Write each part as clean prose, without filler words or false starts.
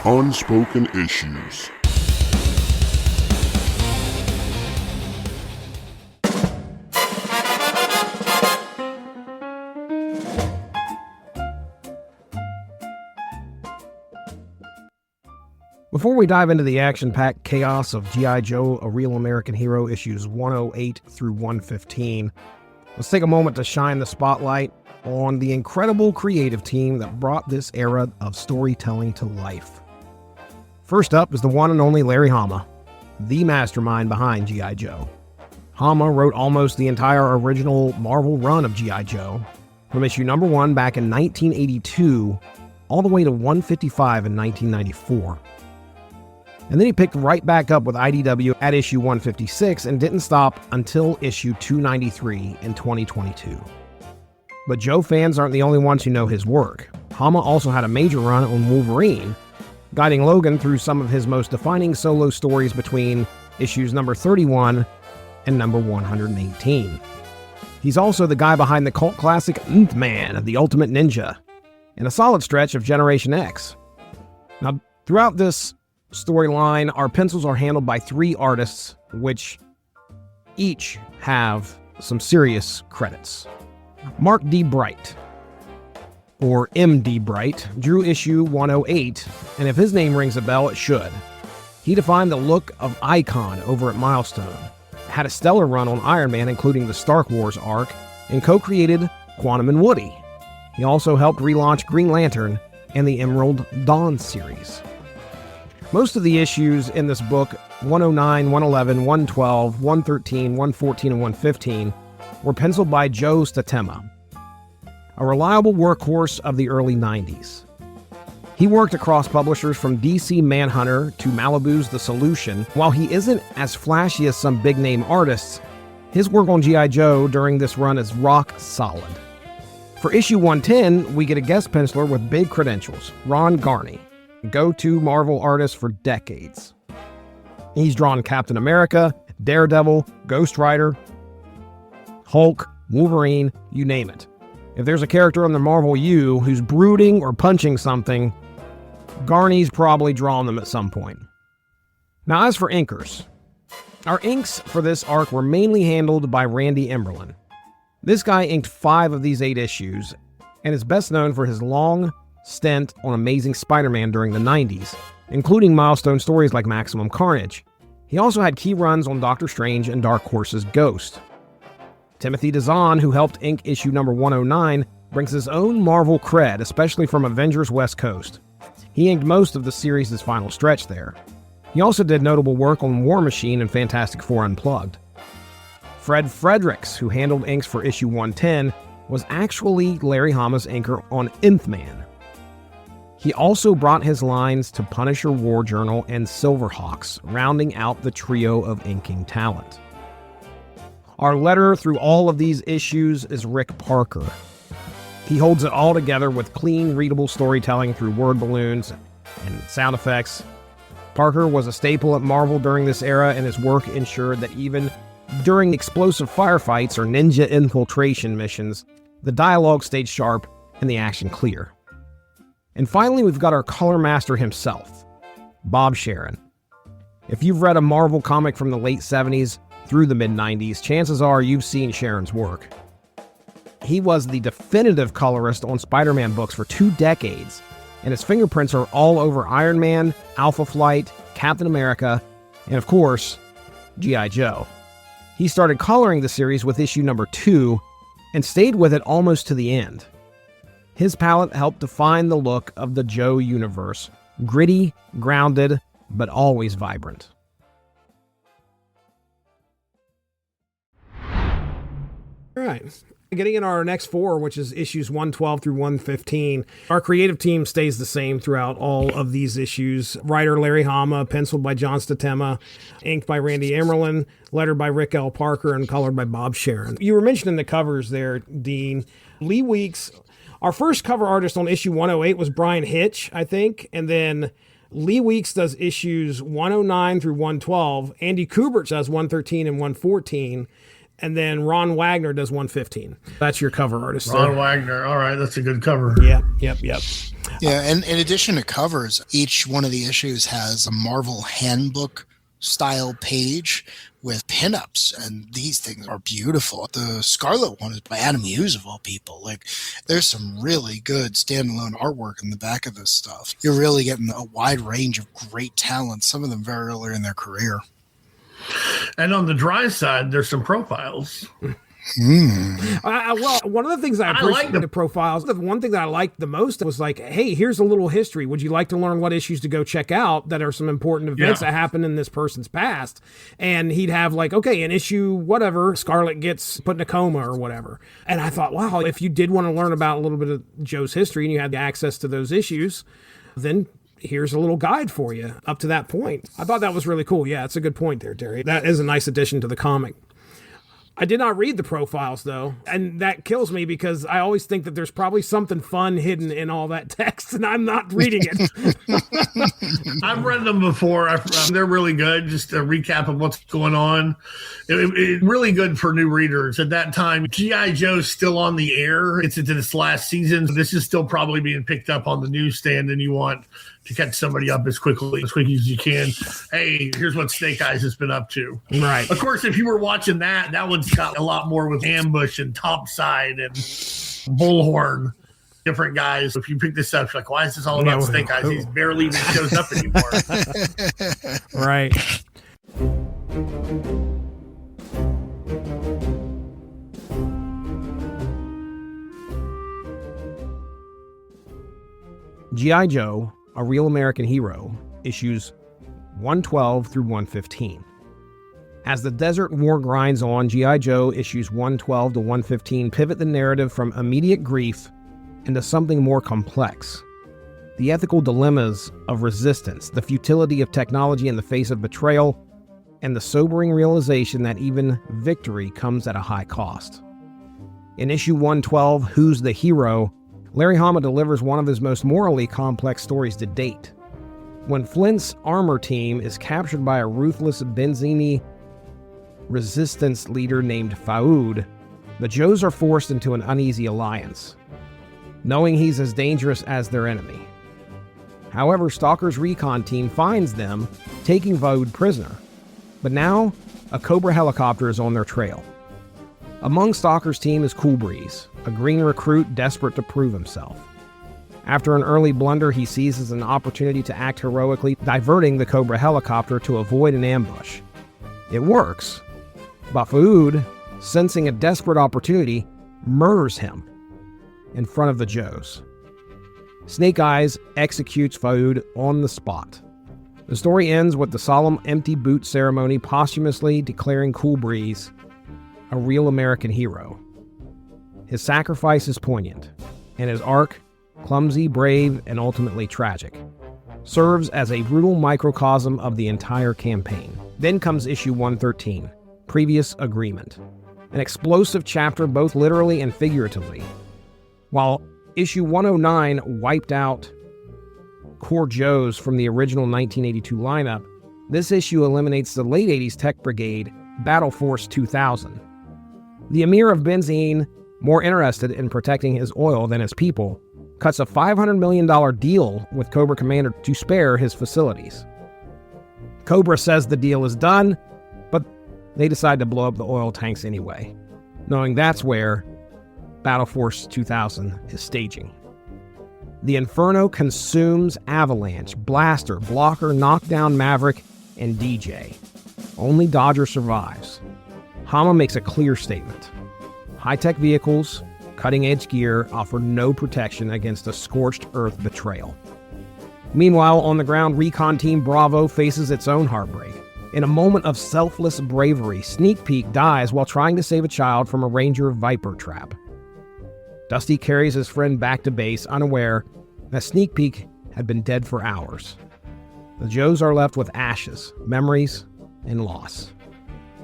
Unspoken Issues. Before we dive into the action-packed chaos of G.I. Joe, A Real American Hero issues 108 through 115, let's take a moment to shine the spotlight on the incredible creative team that brought this era of storytelling to life. First up is the one and only Larry Hama, the mastermind behind G.I. Joe. Hama wrote almost the entire original Marvel run of G.I. Joe, from issue number 1 back in 1982 all the way to 155 in 1994. And then he picked right back up with IDW at issue 156 and didn't stop until issue 293 in 2022. But Joe fans aren't the only ones who know his work. Hama also had a major run on Wolverine, guiding Logan through some of his most defining solo stories between issues number 31 and number 118. He's also the guy behind the cult classic Man of the Ultimate Ninja, and a solid stretch of Generation X. Now, throughout this storyline, our pencils are handled by 3 artists, which each have some serious credits. Mark D. Bright, or M.D. Bright, drew issue 108, and if his name rings a bell, it should. He defined the look of Icon over at Milestone, had a stellar run on Iron Man, including the Stark Wars arc, and co-created Quantum and Woody. He also helped relaunch Green Lantern and the Emerald Dawn series. Most of the issues in this book, 109, 111, 112, 113, 114, and 115, were penciled by Joe Statema, a reliable workhorse of the early 90s. He worked across publishers from DC Manhunter to Malibu's The Solution. While he isn't as flashy as some big-name artists, his work on G.I. Joe during this run is rock solid. For issue 110, we get a guest penciler with big credentials, Ron Garney, go-to Marvel artist for decades. He's drawn Captain America, Daredevil, Ghost Rider, Hulk, Wolverine, you name it. If there's a character on the Marvel U who's brooding or punching something, Garney's probably drawn them at some point. Now, as for inkers, our inks for this arc were mainly handled by Randy Emberlin. This guy inked 5 of these 8 issues, and is best known for his long stint on Amazing Spider-Man during the 90s, including milestone stories like Maximum Carnage. He also had key runs on Doctor Strange and Dark Horse's Ghost. Timothy DeZahn, who helped ink issue number 109, brings his own Marvel cred, especially from Avengers West Coast. He inked most of the series' final stretch there. He also did notable work on War Machine and Fantastic Four Unplugged. Fred Fredericks, who handled inks for issue 110, was actually Larry Hama's inker on Nth Man. He also brought his lines to Punisher War Journal and Silverhawks, rounding out the trio of inking talent. Our letter through all of these issues is Rick Parker. He holds it all together with clean, readable storytelling through word balloons and sound effects. Parker was a staple at Marvel during this era, and his work ensured that even during explosive firefights or ninja infiltration missions, the dialogue stayed sharp and the action clear. And finally, we've got our color master himself, Bob Sharen. If you've read a Marvel comic from the late 70s through the mid-90s, chances are you've seen Sharen's work. He was the definitive colorist on Spider-Man books for 2 decades, and his fingerprints are all over Iron Man, Alpha Flight, Captain America, and of course, G.I. Joe. He started coloring the series with issue number 2 and stayed with it almost to the end. His palette helped define the look of the Joe universe, gritty, grounded, but always vibrant. All right. Getting in our next 4, which is issues 112 through 115, our creative team stays the same throughout all of these issues. Writer Larry Hama, penciled by John Statema, inked by Randy Emerlin, lettered by Rick L. Parker, and colored by Bob Sharen. You were mentioning the covers there, Dean. Lee Weeks, our first cover artist on issue 108 was Brian Hitch, I think, and then Lee Weeks does issues 109 through 112. Andy Kubert does 113 and 114. And then Ron Wagner does 115. That's your cover artist. Ron Wagner. All right, that's a good cover. Yep. Yeah, and in addition to covers, each one of the issues has a Marvel handbook style page with pinups, and these things are beautiful. The Scarlet one is by Adam Hughes, of all people. Like, there's some really good standalone artwork in the back of this stuff. You're really getting a wide range of great talent, some of them very early in their career. And on the dry side, there's some profiles. Well, one of the things I appreciate the profiles, the one thing that I liked the most was like, hey, here's a little history. Would you like to learn what issues to go check out that are some important events that happened in this person's past? And he'd have like, okay, an issue, whatever, Scarlet gets put in a coma or whatever. And I thought, wow, if you did want to learn about a little bit of Joe's history and you had access to those issues, then here's a little guide for you up to that point. I thought that was really cool. Yeah, it's a good point there, Darry. That is a nice addition to the comic. I did not read the profiles, though, and that kills me because I always think that there's probably something fun hidden in all that text, and I'm not reading it. I've read them before. They're really good. Just a recap of what's going on. It's really good for new readers. At that time, G.I. Joe's still on the air. It's into this last season. So this is still probably being picked up on the newsstand, and you want to catch somebody up as quickly as you can. Hey, here's what Snake Eyes has been up to. Right. Of course, if you were watching that one's got a lot more with Ambush and Topside and Bullhorn, different guys. If you pick this up, you're like, why is this all about Snake Eyes? He's barely even shows up anymore. Right. G.I. Joe, A Real American Hero, issues 112 through 115. As the Desert War grinds on, G.I. Joe issues 112 to 115 pivot the narrative from immediate grief into something more complex. The ethical dilemmas of resistance, the futility of technology in the face of betrayal, and the sobering realization that even victory comes at a high cost. In issue 112, Who's the Hero?, Larry Hama delivers one of his most morally complex stories to date. When Flint's armor team is captured by a ruthless Benzheen resistance leader named Faoud, the Joes are forced into an uneasy alliance, knowing he's as dangerous as their enemy. However, Stalker's recon team finds them, taking Faoud prisoner. But now, a Cobra helicopter is on their trail. Among Stalker's team is Cool Breeze, a green recruit desperate to prove himself. After an early blunder, he seizes an opportunity to act heroically, diverting the Cobra helicopter to avoid an ambush. It works, but Faoud, sensing a desperate opportunity, murders him in front of the Joes. Snake Eyes executes Faoud on the spot. The story ends with the solemn empty boot ceremony posthumously declaring Cool Breeze a real American hero. His sacrifice is poignant, and his arc, clumsy, brave, and ultimately tragic, serves as a brutal microcosm of the entire campaign. Then comes issue 113, Previous Agreement, an explosive chapter both literally and figuratively. While issue 109 wiped out core Joes from the original 1982 lineup, this issue eliminates the late 80s tech brigade, Battle Force 2000. The Emir of Benzheen, more interested in protecting his oil than his people, cuts a $500 million deal with Cobra Commander to spare his facilities. Cobra says the deal is done, but they decide to blow up the oil tanks anyway, knowing that's where Battle Force 2000 is staging. The Inferno consumes Avalanche, Blaster, Blocker, Knockdown Maverick, and DJ. Only Dodger survives. Hama makes a clear statement. High-tech vehicles, cutting-edge gear offer no protection against a scorched earth betrayal. Meanwhile, on the ground, Recon Team Bravo faces its own heartbreak. In a moment of selfless bravery, Sneak Peek dies while trying to save a child from a Ranger Viper trap. Dusty carries his friend back to base, unaware that Sneak Peek had been dead for hours. The Joes are left with ashes, memories, and loss.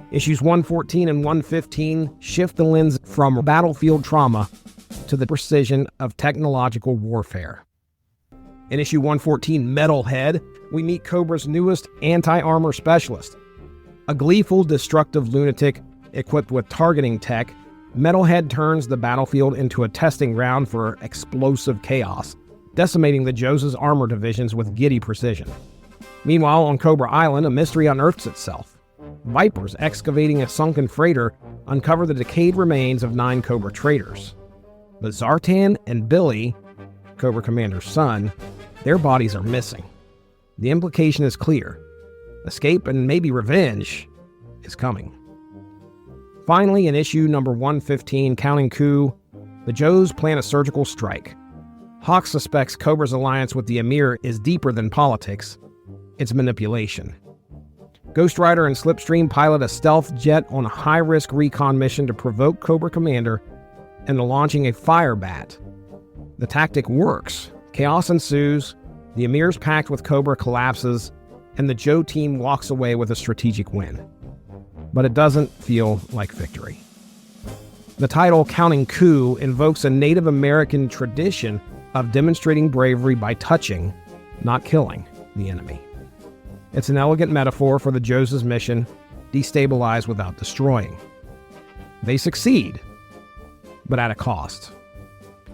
Issues 114 and 115 shift the lens from battlefield trauma to the precision of technological warfare. In issue 114, Metalhead, we meet Cobra's newest anti-armor specialist. A gleeful, destructive lunatic equipped with targeting tech, Metalhead turns the battlefield into a testing ground for explosive chaos. decimating the Joes' armor divisions with giddy precision. Meanwhile, on Cobra Island, a mystery unearths itself. Vipers excavating a sunken freighter uncover the decayed remains of 9 Cobra traitors. But Zartan and Billy, Cobra Commander's son, their bodies are missing. The implication is clear. Escape and maybe revenge is coming. Finally, in issue number 115, Counting Coup, the Joes plan a surgical strike. Hawk suspects Cobra's alliance with the Emir is deeper than politics. It's manipulation. Ghost Rider and Slipstream pilot a stealth jet on a high-risk recon mission to provoke Cobra Commander into launching a fire bat. The tactic works. Chaos ensues, the Emir's pact with Cobra collapses, and the Joe team walks away with a strategic win. But it doesn't feel like victory. The title, Counting Coup, invokes a Native American tradition of demonstrating bravery by touching, not killing, the enemy. It's an elegant metaphor for the Joes' mission, destabilize without destroying. They succeed, but at a cost.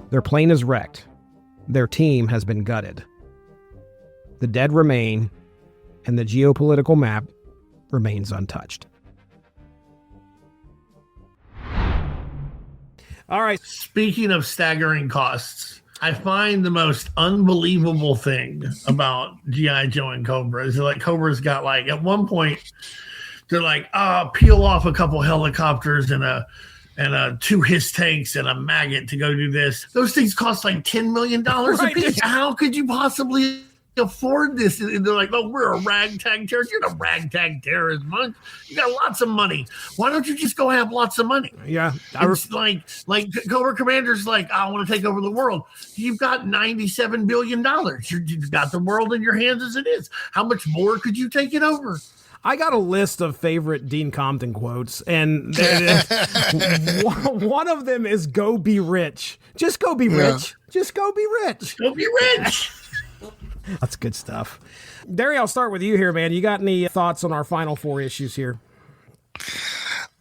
Their plane is wrecked. Their team has been gutted. The dead remain, and the geopolitical map remains untouched. All right. Speaking of staggering costs, I find the most unbelievable thing about G.I. Joe and Cobra is like Cobra's got like, at one point, they're like, peel off a couple helicopters and 2 HISS tanks and a maggot to go do this. Those things cost like $10 million a piece. How could you possibly afford this? And they're like, oh, we're a ragtag terrorist. You're not a ragtag terrorist, man. You got lots of money. Why don't you just go have lots of money? Yeah. It's like Cobra Commander's like, I want to take over the world. You've got $97 billion. You've got the world in your hands as it is. How much more could you take it over? I got a list of favorite Dean Compton quotes, and one of them is "Go be rich." Just go be rich. Just go be rich. Go be rich. That's good stuff. Darry, I'll start with you here, man. You got any thoughts on our final 4 issues here?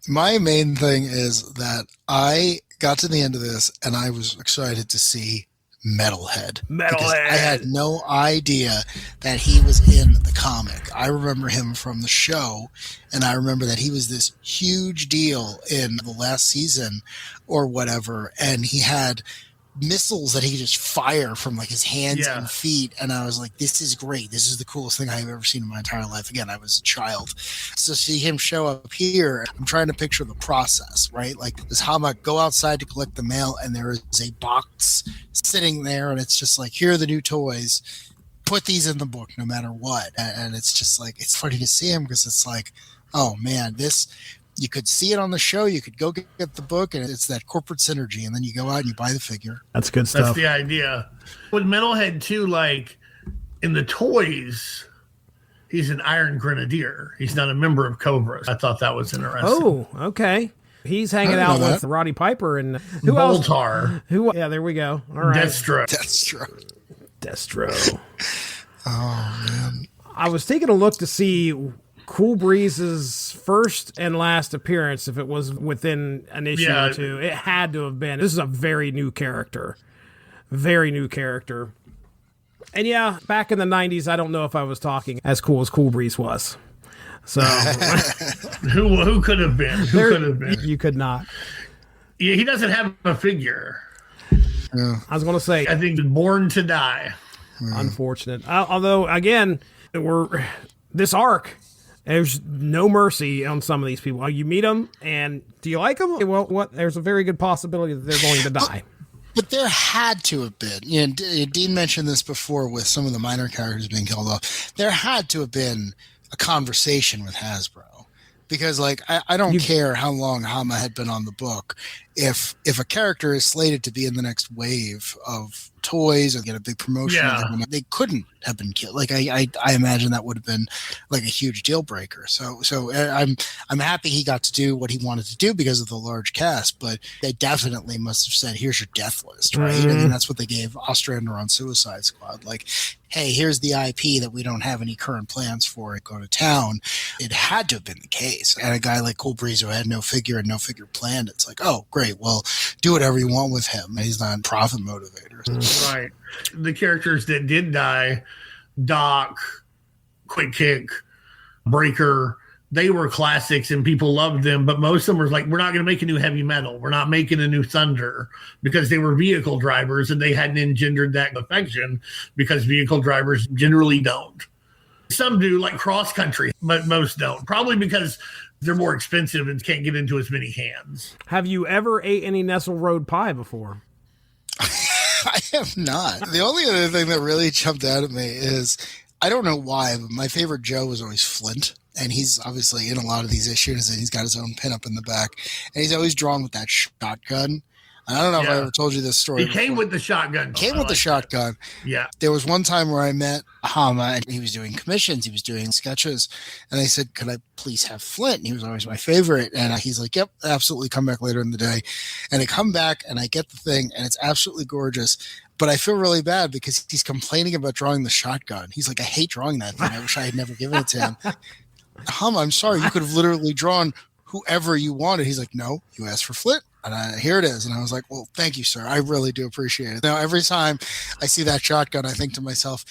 My main thing is that I got to the end of this, and I was excited to see Metalhead. I had no idea that he was in the comic. I remember him from the show, and I remember that he was this huge deal in the last season or whatever, and he had missiles that he could just fire from like his hands and feet, and I was like, this is great. This is the coolest thing I've ever seen in my entire life. Again, I was a child. So see him show up here, I'm trying to picture the process, right? Like, does Hama go outside to collect the mail, and there is a box sitting there, and it's just like, here are the new toys, put these in the book no matter what. And it's just like, it's funny to see him, because it's like, oh man, this, you could see it on the show. You could go get the book, and it's that corporate synergy. And then you go out and you buy the figure. That's good stuff. That's the idea. With Metalhead too, like in the toys, he's an Iron Grenadier. He's not a member of Cobra. I thought that was interesting. Oh, okay. He's hanging out with Roddy Piper and who Voltar. else? Who? Yeah, there we go. All right. Destro. Oh man. I was taking a look to see Cool Breeze's first and last appearance, if it was within an issue or two. It had to have been. This is a very new character. And yeah, back in the 90s, I don't know if I was talking as cool as Cool Breeze was. So who could have been? Who could have been? You could not. Yeah, he doesn't have a figure. Yeah. I was going to say, I think Born to Die. Unfortunate. Although, again, this arc, there's no mercy on some of these people. You meet them, and do you like them? Well, there's a very good possibility that they're going to die. But there had to have been. You know, Dean mentioned this before with some of the minor characters being killed off. There had to have been a conversation with Hasbro, because like I don't care how long Hama had been on the book. If a character is slated to be in the next wave of toys or get a big promotion, they couldn't have been killed. Like I imagine that would have been like a huge deal breaker. So I'm happy he got to do what he wanted to do because of the large cast, but they definitely must have said, here's your death list, right? I mean, that's what they gave Ostrander on Suicide Squad. Like, hey, here's the IP that we don't have any current plans for. Go to town. It had to have been the case. And a guy like Cool Breeze who had no figure and no figure planned, it's like, oh, great. Well, do whatever you want with him. He's not a profit motivator. characters. Right. The characters that did die, Doc, Quick Kick, Breaker, they were classics and people loved them, but most of them were like, we're not going to make a new Heavy Metal. We're not making a new Thunder, because they were vehicle drivers and they hadn't engendered that affection, because vehicle drivers generally don't. Some do, like Cross Country, but most don't. Probably because they're more expensive and can't get into as many hands. Have you ever ate any Nestle Road pie before? I have not. The only other thing that really jumped out at me is, I don't know why, but my favorite Joe was always Flint. And he's obviously in a lot of these issues, and he's got his own pinup in the back. And he's always drawn with that shotgun. And I don't know if I ever told you this story. He came with the shotgun. Came with the shotgun. Yeah. There was one time where I met Hama, and he was doing commissions. He was doing sketches. And I said, could I please have Flint? And he was always my favorite. And he's like, yep, absolutely. Come back later in the day. And I come back, and I get the thing, and it's absolutely gorgeous. But I feel really bad because he's complaining about drawing the shotgun. He's like, I hate drawing that thing. I wish I had never given it to him. Hama, I'm sorry. You could have literally drawn whoever you wanted. He's like, no, you asked for Flint. And here it is. And I was like, well, thank you, sir. I really do appreciate it. Now, every time I see that shotgun, I think to myself,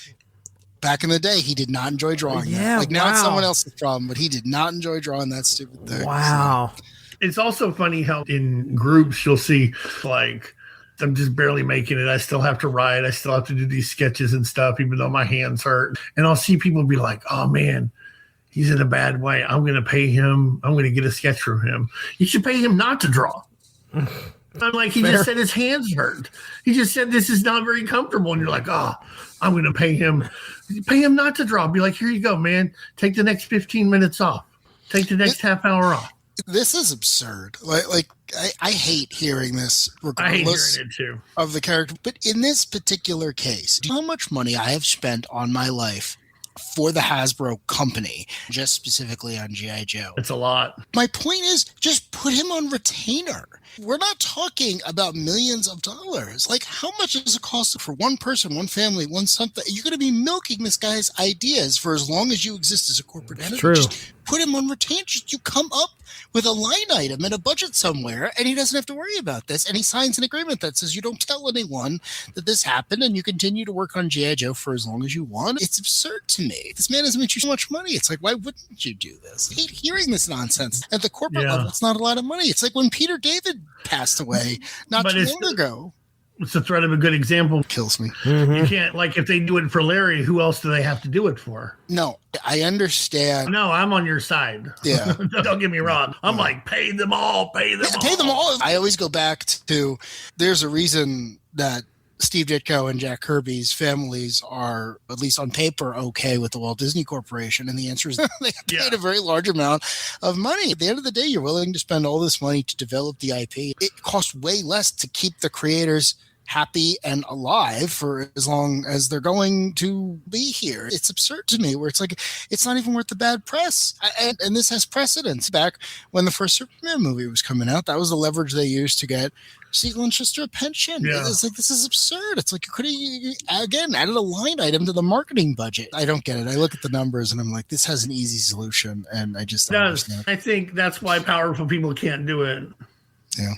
back in the day, he did not enjoy drawing that. Like, now it's someone else's problem, but he did not enjoy drawing that stupid thing. Wow. So. It's also funny how in groups you'll see, like, I'm just barely making it. I still have to write. I still have to do these sketches and stuff, even though my hands hurt. And I'll see people be like, oh, man, he's in a bad way. I'm going to pay him. I'm going to get a sketch from him. You should pay him not to draw. I'm like, he just said his hands hurt. He just said this is not very comfortable. And you're like, oh, I'm going to pay him. Pay him not to draw. Be like, here you go, man. Take the next 15 minutes off. Take the next half hour off. This is absurd. I hate hearing this, regardless of the character. But in this particular case, do you know how much money I have spent on my life for the Hasbro company, just specifically on G.I. Joe? It's a lot. My point is, just put him on retainer. We're not talking about millions of dollars. Like, how much does it cost for one person, one family, one something? You're going to be milking this guy's ideas for as long as you exist as a corporate entity. True. Just put him on retainer. Just you come up with a line item and a budget somewhere, and he doesn't have to worry about this. And he signs an agreement that says you don't tell anyone that this happened, and you continue to work on G.I. Joe for as long as you want. It's absurd to me. This man has made you so much money. It's like, why wouldn't you do this? I hate hearing this nonsense. At the corporate level, it's not a lot of money. It's like when Peter David passed away not too long ago. It's the threat of a good example. Kills me. Mm-hmm. You can't, like, if they do it for Larry, who else do they have to do it for? No, I understand. No, I'm on your side. Yeah. Don't get me wrong. I'm like, pay them all. Pay them all. Pay them all. I always go back to, there's a reason that Steve Ditko and Jack Kirby's families are, at least on paper, okay with the Walt Disney Corporation. And the answer is they paid a very large amount of money. At the end of the day, you're willing to spend all this money to develop the IP. It costs way less to keep the creators happy and alive for as long as they're going to be here. It's absurd to me, where it's like, it's not even worth the bad press. And this has precedence. Back when the first Superman movie was coming out, that was the leverage they used to get Siegel and Schuster a pension. Yeah. It's like, this is absurd. It's like, you could have, again, added a line item to the marketing budget. I don't get it. I look at the numbers and I'm like, this has an easy solution. And I just don't understand. I think that's why powerful people can't do it. Yeah.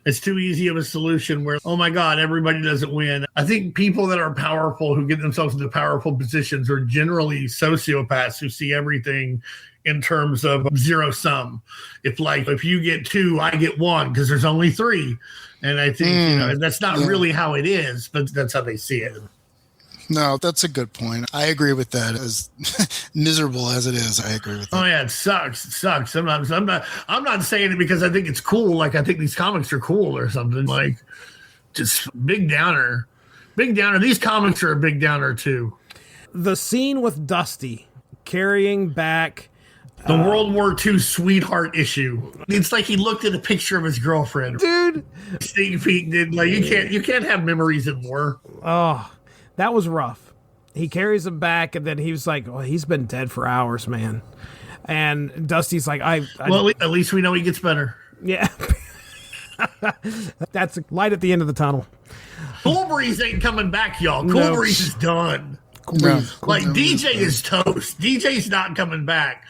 It's too easy of a solution where, oh my God, everybody doesn't win. I think people that are powerful, who get themselves into powerful positions, are generally sociopaths who see everything in terms of zero sum. If you get two, I get one, because there's only three. And I think, that's not really how it is, but that's how they see it. No, that's a good point. I agree with that. As miserable as it is, I agree with that. Oh yeah, it sucks. It sucks. I'm not saying it because I think it's cool. Like, I think these comics are cool or something. Like, just big downer. Big downer. These comics are a big downer too. The scene with Dusty carrying back the World War II sweetheart issue. It's like he looked at a picture of his girlfriend. Dude. Sneak peek did. Like, you can't have memories in war. Oh, that was rough. He carries him back, and then he was like, well, he's been dead for hours, man. And Dusty's like, well, at least we know he gets better. Yeah. That's a light at the end of the tunnel. Cool Breeze ain't coming back, y'all. Cool Breeze is done. Like, DJ is toast. DJ's not coming back.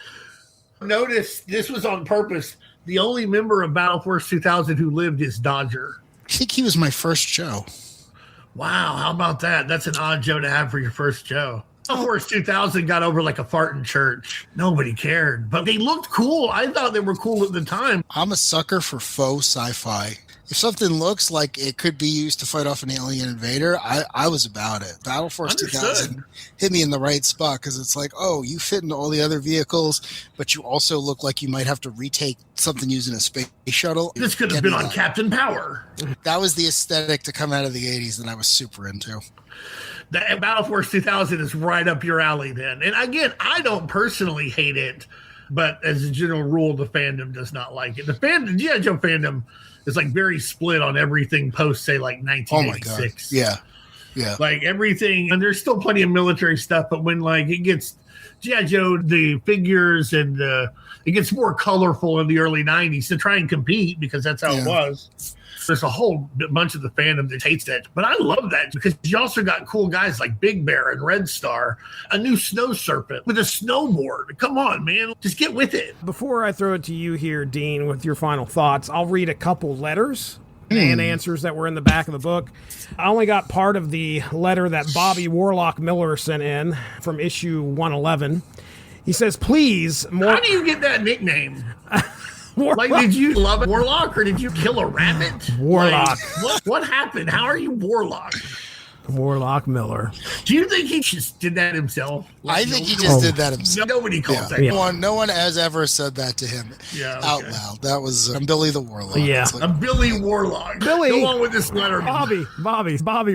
Notice this was on purpose. The only member of Battle Force 2000 who lived is Dodger. I think he was my first Joe. Wow, how about that? That's an odd Joe to have for your first Joe. Of course, 2000 got over like a fart in church. Nobody cared, but they looked cool. I thought they were cool at the time. I'm a sucker for faux sci-fi. If something looks like it could be used to fight off an alien invader, I was about it. Battle Force 2000 hit me in the right spot because it's like, oh, you fit into all the other vehicles, but you also look like you might have to retake something using a space shuttle. This could have been on Captain Power. That was the aesthetic to come out of the 80s that I was super into. The Battle Force 2000 is right up your alley then. And again, I don't personally hate it, but as a general rule, the fandom does not like it. The G.I. Joe fandom is like very split on everything post, say, like 1986. Oh my God. Yeah. Like everything, and there's still plenty of military stuff, but when like it gets G.I. Joe, the figures and it gets more colorful in the early 90s to try and compete because that's how it was. There's a whole bunch of the fandom that hates that. But I love that because you also got cool guys like Big Bear and Red Star, a new Snow Serpent with a snowboard. Come on, man. Just get with it. Before I throw it to you here, Dean, with your final thoughts, I'll read a couple letters and answers that were in the back of the book. I only got part of the letter that Bobby Warlock Miller sent in from issue 111. He says, please, more... How do you get that nickname? Like, did you love it, Warlock, or did you kill a rabbit? Warlock. Like, what happened? How are you Warlock? Warlock Miller. Do you think he just did that himself? Like, I think he just did that himself. Nobody calls that. No one has ever said that to him out loud. That was Billy the Warlock. Yeah. Like, a Billy Warlock. Billy. Go on with this letter. Bobby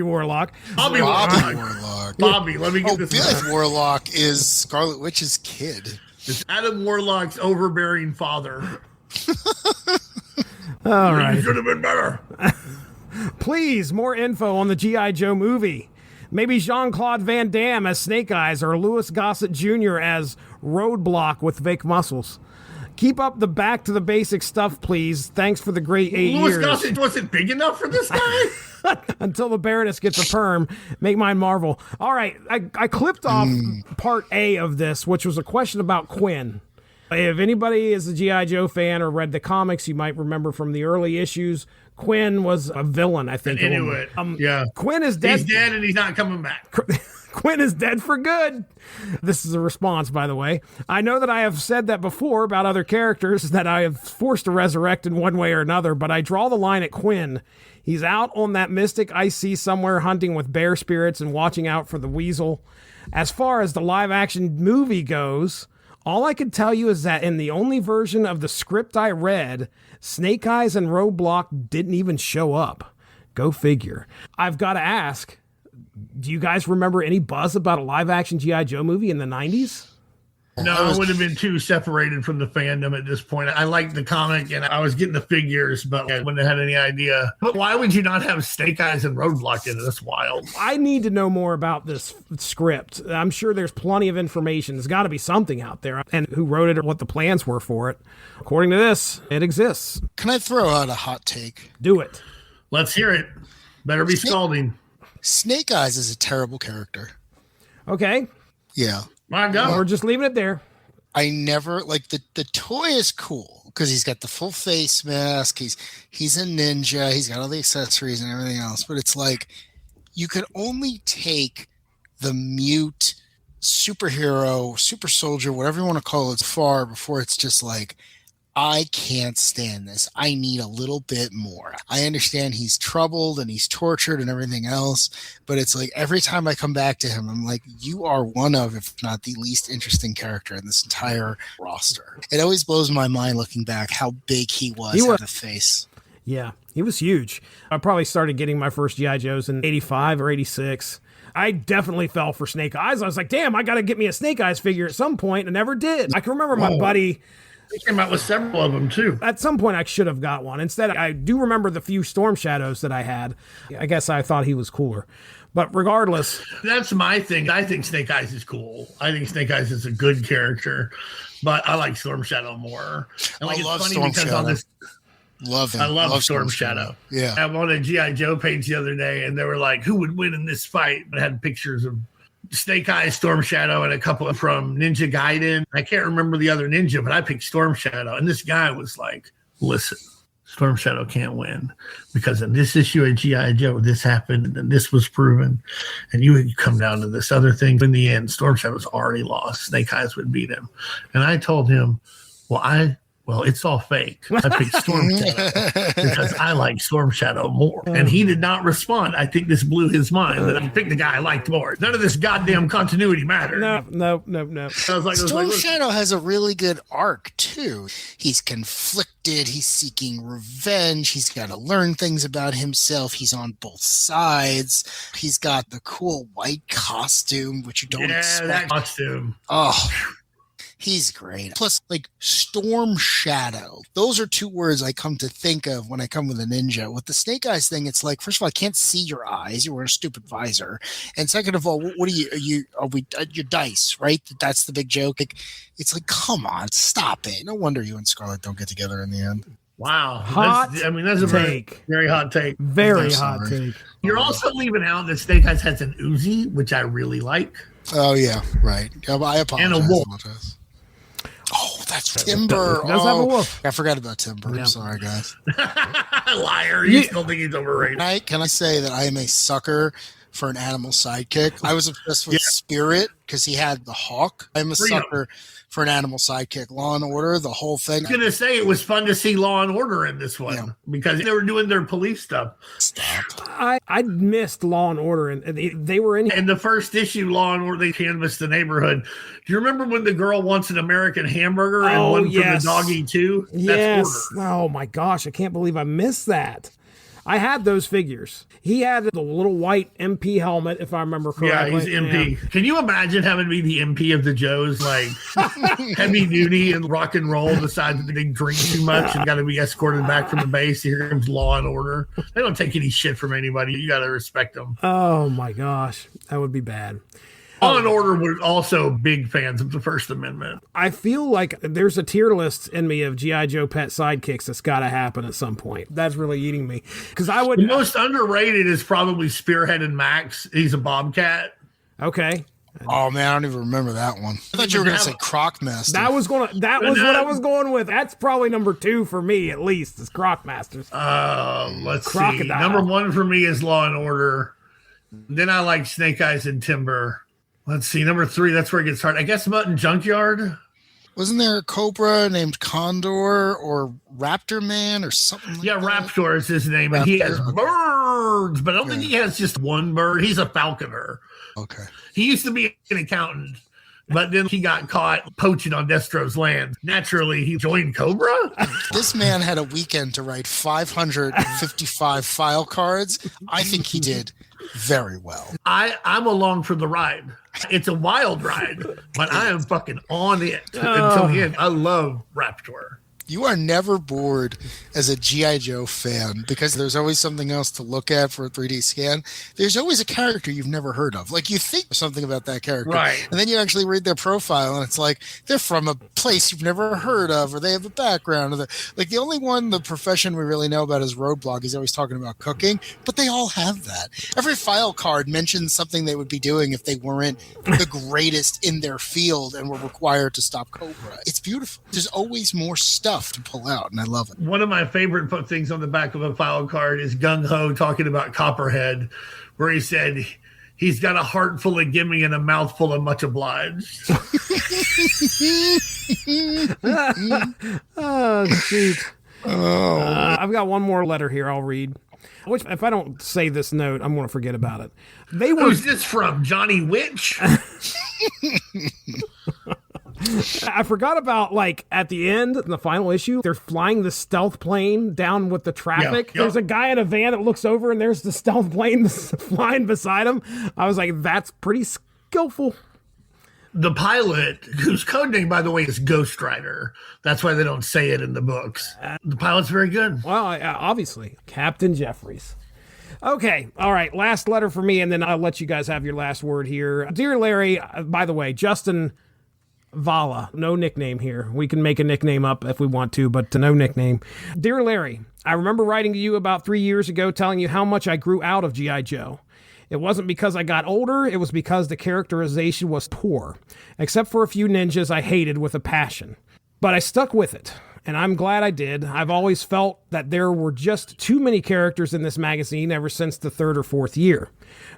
Warlock. Bobby Warlock. Bobby, let me get this. Billy Warlock is Scarlet Witch's kid. It's Adam Warlock's overbearing father. All right. You should have been better. Please, more info on the G.I. Joe movie. Maybe Jean-Claude Van Damme as Snake Eyes or Louis Gossett Jr. as Roadblock with fake muscles. Keep up the back to the basic stuff, please. Thanks for the great 8 years. Louis Gossett wasn't big enough for this guy? Until the Baroness gets a perm, make mine Marvel. All right, I clipped off part A of this, which was a question about Quinn. If anybody is a G.I. Joe fan or read the comics, you might remember from the early issues, Quinn was a villain, I think. Anyway, Quinn is dead. He's dead and he's not coming back. Quinn is dead for good. This is a response, by the way. I know that I have said that before about other characters that I have forced to resurrect in one way or another, but I draw the line at Quinn. He's out on that mystic ice sea somewhere hunting with bear spirits and watching out for the weasel. As far as the live-action movie goes, all I can tell you is that in the only version of the script I read, Snake Eyes and Roadblock didn't even show up. Go figure. I've got to ask, do you guys remember any buzz about a live-action G.I. Joe movie in the 90s? No, I would have been too separated from the fandom at this point. I liked the comic and I was getting the figures, but I wouldn't have had any idea. But why would you not have Snake Eyes and Roadblock in it? That's wild. I need to know more about this script. I'm sure there's plenty of information. There's got to be something out there. And who wrote it or what the plans were for it. According to this, it exists. Can I throw out a hot take? Do it. Let's hear it. Better be scalding. Snake Eyes is a terrible character. Okay. Yeah. My God. We're just leaving it there. I never like the toy is cool because he's got the full face mask. He's a ninja. He's got all the accessories and everything else. But it's like you could only take the mute superhero, super soldier, whatever you want to call it, far before it's just like, I can't stand this. I need a little bit more. I understand he's troubled and he's tortured and everything else, but it's like every time I come back to him, I'm like, you are one of, if not the least interesting character in this entire roster. It always blows my mind looking back how big he was at the face. Yeah, he was huge. I probably started getting my first G.I. Joes in 85 or 86. I definitely fell for Snake Eyes. I was like, damn, I got to get me a Snake Eyes figure at some point, and never did. I can remember my buddy... They came out with several of them, too. At some point, I should have got one. Instead, I do remember the few Storm Shadows that I had. I guess I thought he was cooler. But regardless... That's my thing. I think Snake Eyes is cool. I think Snake Eyes is a good character. But I like Storm Shadow more. And like, I love it's funny Storm because Shadow. on this... Love him. I love Storm Shadow. Yeah. I'm on a G.I. Joe page the other day, and they were like, who would win in this fight? I had pictures of Snake Eyes, Storm Shadow, and a couple from Ninja Gaiden. I can't remember the other ninja, but I picked Storm Shadow. And this guy was like, listen, Storm Shadow can't win because in this issue of G.I. Joe, this happened and this was proven. And you come down to this other thing. In the end, Storm Shadow's already lost. Snake Eyes would beat him. And I told him, well, it's all fake. I picked Storm Shadow because I like Storm Shadow more. And he did not respond. I think this blew his mind that I picked the guy I liked more. None of this goddamn continuity mattered. No. Storm Shadow has a really good arc, too. He's conflicted. He's seeking revenge. He's got to learn things about himself. He's on both sides. He's got the cool white costume, which you don't expect. That costume. Oh, he's great. Plus, like, Storm Shadow. Those are two words I come to think of when I come with a ninja. With the Snake Eyes thing, it's like, first of all, I can't see your eyes. You wear a stupid visor. And second of all, what are your dice, right? That's the big joke. Like, it's like, come on, stop it. No wonder you and Scarlet don't get together in the end. Wow. That's a very hot take. Very hot take. You're also leaving out that Snake Eyes has an Uzi, which I really like. Oh, yeah, right. I apologize. And a wolf. Oh, that's Timber. Does have a wolf. I forgot about Timber. Yeah. I'm sorry, guys. Liar. You still think he's overrated. Can I say that I am a sucker for an animal sidekick? I was obsessed with Spirit because he had the hawk. I'm a sucker for an animal sidekick. Law and Order, the whole thing. I was going to say it was fun to see Law and Order in this one because they were doing their police stuff. Stop. I missed Law and Order, and they were in the first issue. Law and Order, they canvassed the neighborhood. Do you remember when the girl wants an American hamburger and one from the doggy too? Yes. Oh my gosh, I can't believe I missed that. I had those figures. He had the little white MP helmet, if I remember correctly. Yeah, he's MP. Yeah. Can you imagine having to be the MP of the Joes, like heavy duty and rock and roll, decide that they drink too much and got to be escorted back from the base? Here comes Law and Order. They don't take any shit from anybody. You got to respect them. Oh my gosh, that would be bad. Law and Order were also big fans of the First Amendment. I feel like there's a tier list in me of G.I. Joe pet sidekicks that's got to happen at some point. That's really eating me. Because the most underrated is probably Spearhead and Max. He's a bobcat. Okay. Oh man, I don't even remember that one. I thought you were going to say Crocmaster. That was what I was going with. That's probably number 2 for me, at least, is Crocmasters. Let's see. Number 1 for me is Law and Order. Then I like Snake Eyes and Timber. Let's see, number 3, that's where it gets hard. I guess Mutton Junkyard. Wasn't there a Cobra named Condor or Raptor Man or something like that? Raptor is his name, and he has birds, but I don't think he has just one bird. He's a falconer. Okay. He used to be an accountant, but then he got caught poaching on Destro's land. Naturally, he joined Cobra. This man had a weekend to write 555 file cards. I think he did very well. I'm along for the ride. It's a wild ride, but I am fucking on it until the end. I love Raptor. You are never bored as a G.I. Joe fan because there's always something else to look at for a 3D scan. There's always a character you've never heard of. Like, you think something about that character. Right. And then you actually read their profile, and it's like, they're from a place you've never heard of, or they have a background. Like, the only one, the profession we really know about is Roadblock. He's always talking about cooking, but they all have that. Every file card mentions something they would be doing if they weren't the greatest in their field and were required to stop Cobra. It's beautiful. There's always more stuff to pull out, and I love it. One of my favorite things on the back of a file card is Gung Ho talking about Copperhead, where he said he's got a heart full of gimme and a mouth full of much obliged. Oh, shoot. I've got one more letter here I'll read. Which, if I don't say this note, I'm going to forget about it. Who's this from? Johnny Witch? I forgot about, like, at the end, in the final issue, they're flying the stealth plane down with the traffic. There's a guy in a van that looks over, and there's the stealth plane flying beside him. I was like, that's pretty skillful. The pilot, whose code name, by the way, is Ghost Rider. That's why they don't say it in the books. The pilot's very good. Well, obviously, Captain Jeffries. Okay, all right, last letter for me, and then I'll let you guys have your last word here. Dear Larry, by the way, Justin Vala, no nickname here. We can make a nickname up if we want to, but no nickname. Dear Larry, I remember writing to you about 3 years ago telling you how much I grew out of G.I. Joe. It wasn't because I got older, it was because the characterization was poor, except for a few ninjas I hated with a passion. But I stuck with it. and I'm glad I did. I've always felt that there were just too many characters in this magazine ever since the third or fourth year.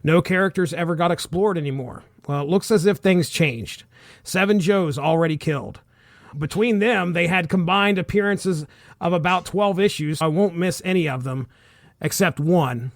No characters ever got explored anymore. Well, it looks as if things changed. 7 Joes already killed. Between them, they had combined appearances of about 12 issues. I won't miss any of them, except one.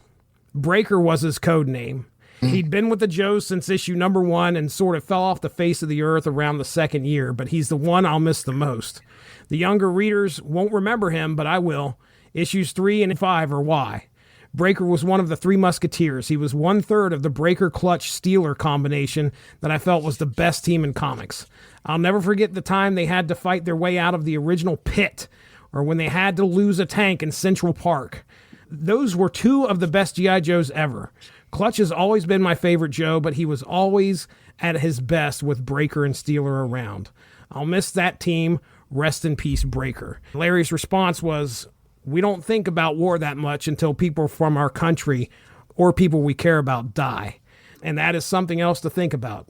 Breaker was his code name. He'd been with the Joes since issue number 1 and sort of fell off the face of the earth around the second year, but he's the one I'll miss the most. The younger readers won't remember him, but I will. Issues 3 and 5 are why. Breaker was one of the 3 Musketeers. He was 1/3 of the Breaker Clutch Steeler combination that I felt was the best team in comics. I'll never forget the time they had to fight their way out of the original pit, or when they had to lose a tank in Central Park. Those were 2 of the best G.I. Joes ever. Clutch has always been my favorite Joe, but he was always at his best with Breaker and Steeler around. I'll miss that team. Rest in peace, Breaker. Larry's response was, we don't think about war that much until people from our country or people we care about die. And that is something else to think about.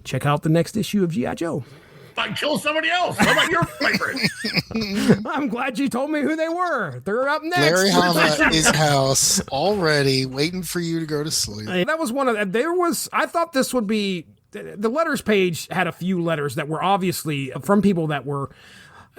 Check out the next issue of G.I. Joe. I kill somebody else. How about your favorite? I'm glad you told me who they were. They're up next. Larry Hama is house already waiting for you to go to sleep. That was one of I thought this would be, the letters page had a few letters that were obviously from people that were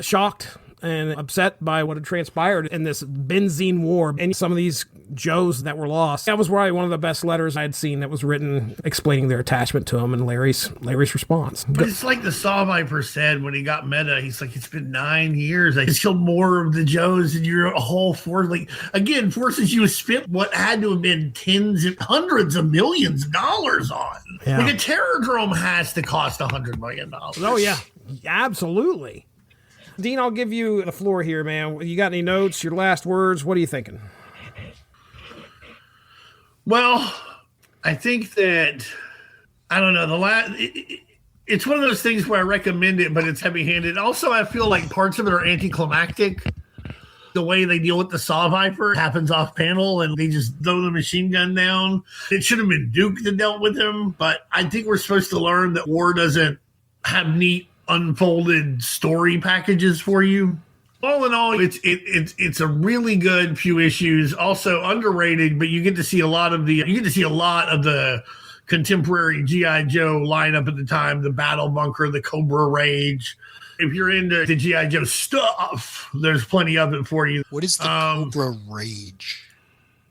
shocked and upset by what had transpired in this Benzheen war and some of these Joes that were lost. That was probably one of the best letters I had seen that was written explaining their attachment to him and Larry's response. But it's like the Saw Viper said when he got meta. He's like, it's been 9 years. I killed more of the Joes than your whole force. Like, again, forces you spent what had to have been tens and hundreds of millions of dollars on. Yeah. Like a Terrordrome has to cost $100 million. Oh, yeah. Absolutely. Dean, I'll give you the floor here, man. You got any notes, your last words? What are you thinking? Well, I think that, I don't know, it's one of those things where I recommend it, but it's heavy-handed. Also, I feel like parts of it are anticlimactic. The way they deal with the Saw Viper happens off panel and they just throw the machine gun down. It should have been Duke that dealt with him, but I think we're supposed to learn that war doesn't have neat unfolded story packages for you. All in all, it's a really good few issues. Also underrated, but you get to see a lot of the contemporary G.I. Joe lineup at the time, the Battle Bunker, the Cobra Rage. If you're into the G.I. Joe stuff, there's plenty of it for you. What is the Cobra Rage?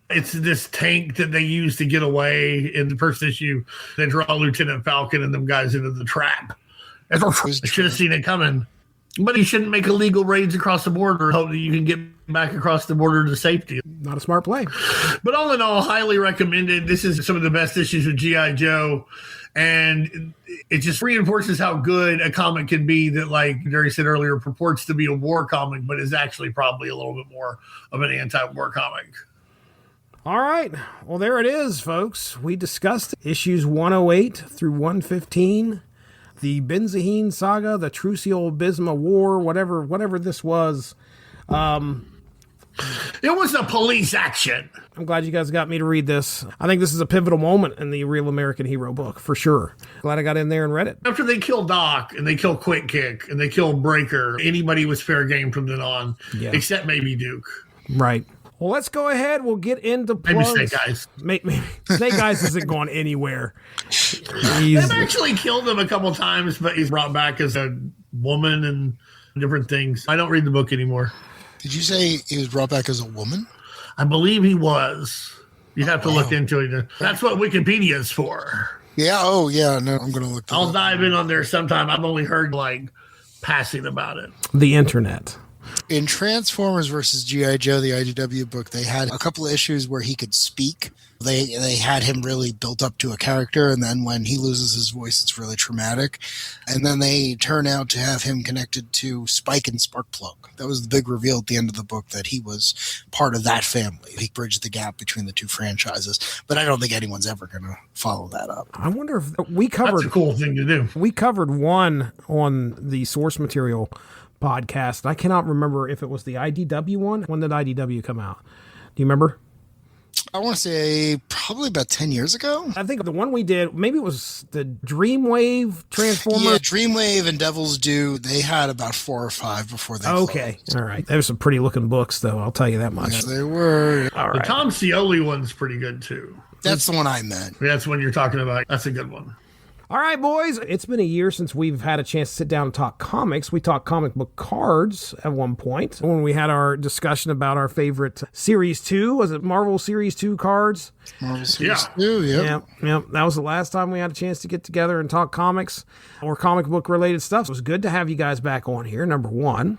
It's this tank that they use to get away in the first issue. They draw Lieutenant Falcon and them guys into the trap. I should have seen it coming. But you shouldn't make illegal raids across the border. Hope that you can get back across the border to safety. Not a smart play. But all in all, highly recommended. This is some of the best issues of G.I. Joe. And it just reinforces how good a comic can be that, like Darry said earlier, purports to be a war comic, but is actually probably a little bit more of an anti-war comic. All right. Well, there it is, folks. We discussed issues 108 through 115. The Benzheen saga, the Trucial Bisma War, whatever this was. It was a police action. I'm glad you guys got me to read this. I think this is a pivotal moment in the Real American Hero book, for sure. Glad I got in there and read it. After they kill Doc, and they kill Quick Kick, and they kill Breaker, anybody was fair game from then on, except maybe Duke. Right. Well, let's go ahead. We'll get into plugs. Maybe Snake Eyes. Maybe Snake Eyes isn't going anywhere. They've actually killed him a couple times, but he's brought back as a woman and different things. I don't read the book anymore. Did you say he was brought back as a woman? I believe he was. You'd have to look into it. That's what Wikipedia is for. Yeah. Oh, yeah. No, I'm going to look. I'll dive in on there sometime. I've only heard passing about it. The internet. In Transformers versus G.I. Joe, the IDW book, they had a couple of issues where he could speak. They had him really built up to a character, and then when he loses his voice, it's really traumatic. And then they turn out to have him connected to Spike and Sparkplug. That was the big reveal at the end of the book, that he was part of that family. He bridged the gap between the two franchises. But I don't think anyone's ever going to follow that up. I wonder if we covered... That's a cool thing to do. We covered one on the source material podcast. I cannot remember if it was the IDW one. When did IDW come out? Do you remember? I want to say probably about 10 years ago. I think the one we did, maybe it was the Dreamwave Transformer. Yeah, Dreamwave and Devil's Due, they had about 4 or 5 before they Okay, closed. all right. They were some pretty looking books, though, I'll tell you that much. Yeah, they were. All The right. Tom Scioli one's pretty good too. That's the one I meant. That's one you're talking about. That's a good one. All right, boys. It's been a year since we've had a chance to sit down and talk comics. We talked comic book cards at one point when we had our discussion about our favorite Series 2. Was it Marvel Series 2 cards? Marvel Series Yeah. 2, yep. Yeah. That was the last time we had a chance to get together and talk comics or comic book related stuff. It was good to have you guys back on here, number one.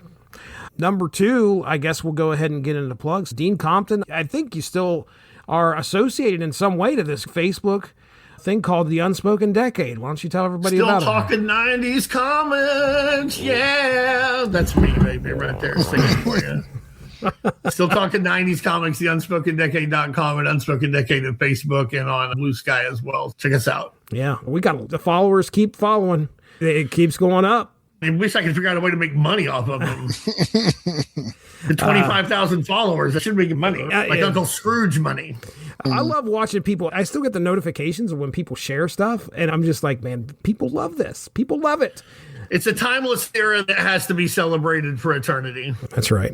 Number two, I guess we'll go ahead and get into plugs. Dean Compton, I think you still are associated in some way to this Facebook thing called the Unspoken Decade. Why don't you tell everybody Still about talking 90s comics. Yeah. That's me, baby, right there. Singing for you. Still talking 90s comics, the unspokendecade.com and Unspoken Decade at Facebook and on Blue Sky as well. Check us out. it. Yeah, we got the followers keep following. It keeps going up. I wish I could figure out a way to make money off of them. The 25,000 followers, I should be making money. Like Uncle Scrooge money. I love watching people. I still get the notifications of when people share stuff, and I'm just like, man, people love this. People love it. It's a timeless era that has to be celebrated for eternity. That's right.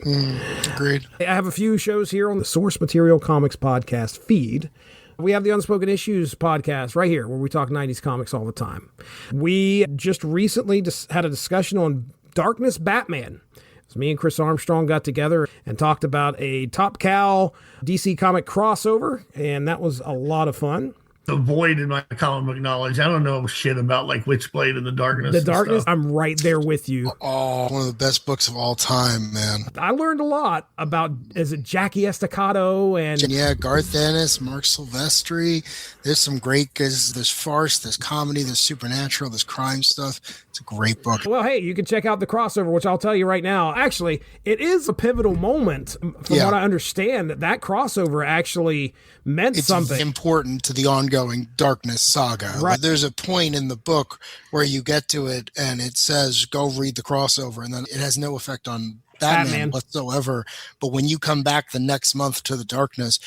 Agreed. I have a few shows here on the Source Material Comics podcast feed. We have the Unspoken Issues podcast right here where we talk 90s comics all the time. We just recently had a discussion on Darkness Batman. So me and Chris Armstrong got together and talked about a Top Cow DC comic crossover, and that was a lot of fun. The void in my comic book knowledge. I don't know shit about like Witchblade and the Darkness. The and Darkness, stuff. I'm right there with you. Oh, one of the best books of all time, man. I learned a lot about, is it Jackie Estacado and... Yeah, Garth Ennis, Mark Silvestri. There's some great guys. There's farce, there's comedy, there's supernatural, there's crime stuff. It's a great book. Well, hey, you can check out the crossover, which I'll tell you right now. Actually, it is a pivotal moment from what I understand, that crossover actually meant It's something. important to the ongoing Darkness saga. Right. There's a point in the book where you get to it and it says, go read the crossover, and then it has no effect on Batman whatsoever. But when you come back the next month to the Darkness,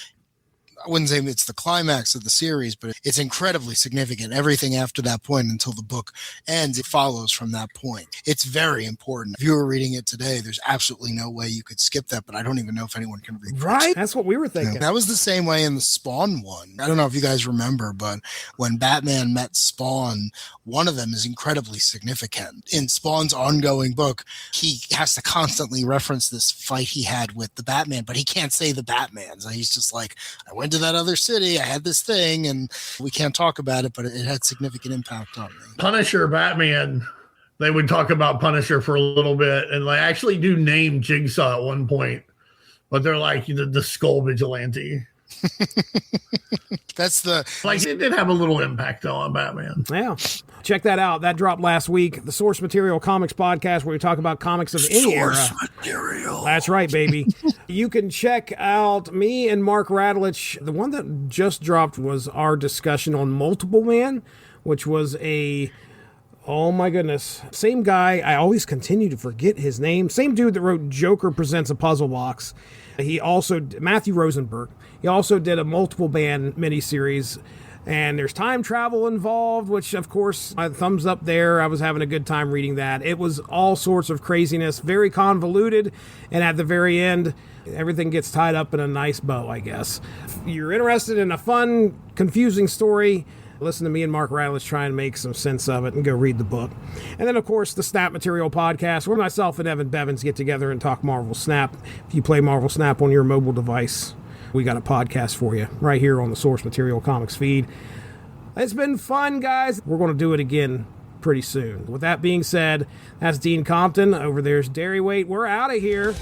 I wouldn't say it's the climax of the series, but it's incredibly significant. Everything after that point until the book ends, it follows from that point. It's very important. If you were reading it today, there's absolutely no way you could skip that, but I don't even know if anyone can read Right? That's what we were thinking. that was the same way in the Spawn one. I don't know if you guys remember, but when Batman met Spawn, one of them is incredibly significant. In Spawn's ongoing book, he has to constantly reference this fight he had with the Batman, but he can't say the Batman. So he's just like, I went to that other city, I had this thing, and we can't talk about it, but it had significant impact on me. Punisher, Batman. They would talk about Punisher for a little bit, and like actually do name Jigsaw at one point, but they're like the Skull Vigilante. That's the Like it did have a little impact though on Batman. Yeah. Check that out. That dropped last week. The Source Material Comics podcast where we talk about comics of any era. material. That's right, baby. You can check out me and Mark Radulich. The one that just dropped was our discussion on Multiple Man, which was oh my goodness, same guy. I always continue to forget his name. Same dude that wrote Joker Presents a Puzzle Box. He also, Matthew Rosenberg, he also did a Multiple Man miniseries. And there's time travel involved, which, of course, thumbs up there. I was having a good time reading that. It was all sorts of craziness, very convoluted. And at the very end, everything gets tied up in a nice bow, I guess. If you're interested in a fun, confusing story, listen to me and Mark Radulich try and make some sense of it and go read the book. And then, of course, the Snap Material podcast, where myself and Evan Bevins get together and talk Marvel Snap. If you play Marvel Snap on your mobile device, we got a podcast for you right here on the Source Material Comics feed. It's been fun, guys. We're going to do it again pretty soon. With that being said, that's Dean Compton. Over there's Darry Waite. We're out of here.